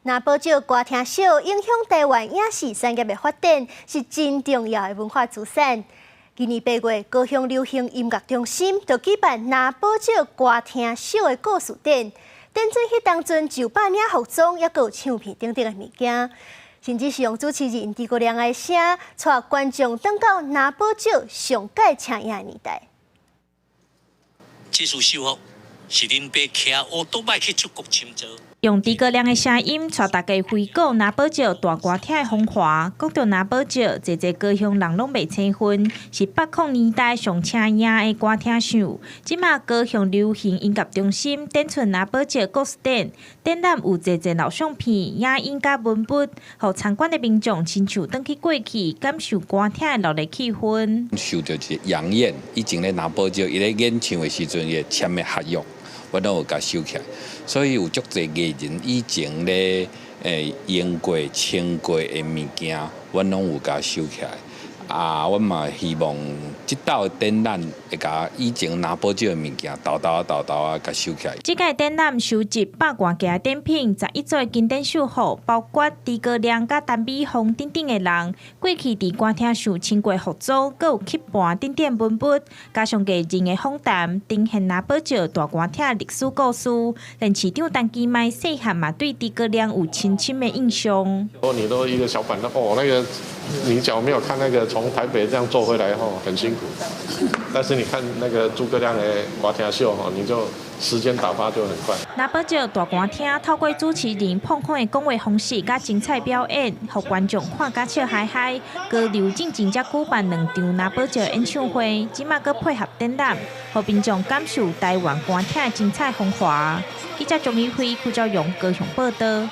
那保障歌厅秀影响台湾影视产业的发展，是真重要的文化资产。今年8月，高雄流行音乐中心就举办那保障歌厅秀的故事展，展出迄当阵900领服装，也有唱片等等的物件，甚至是用主持人诸葛亮的声，带观众回到那保障上届请影的年代。这次秀哦，是恁爸骑乌多摆去出国深造。用诸葛亮的声音，带大家回顾那保障大歌厅的风华。讲到那保障，侪高雄人拢袂青分，是80年代上请影的歌厅秀。即马高雄流行音乐中心展出那保障故事展，展览有侪老相片、影音甲文笔，互参观的民众亲像返去过去，感受歌厅的热闹气氛。受到一杨燕以前咧那保障，伊咧演唱的时阵，伊签的合约。我拢有甲收起来，所以有足侪艺人以前咧用过、穿过的物件，我拢有甲收起来。我嘛希望即道展览会甲以前拿保障的物件，豆豆甲收起来。即届展览收集100多件展品，11组经典秀户，包括诸葛亮甲陈美凤等等的人，过去伫歌厅秀穿过服装，阁有刻盘等等文笔，加上艺人的访谈，呈现拿保障大歌厅历史故事。连市长陈其迈细汉嘛对诸葛亮有深深的印象。你都一个小板凳那个你脚没有看那个从台北这样坐回来很辛苦。但是你看那个诸葛亮的歌厅秀你就时间打发就很快。那保障大歌厅透过主持人碰碰的讲话方式，甲精彩表演，互观众看甲笑嗨嗨。高流正才举办2场那保障演唱会，即马阁配合展览，互民众感受台湾歌厅的精彩风华。记者钟宇辉、邱兆荣高雄报道。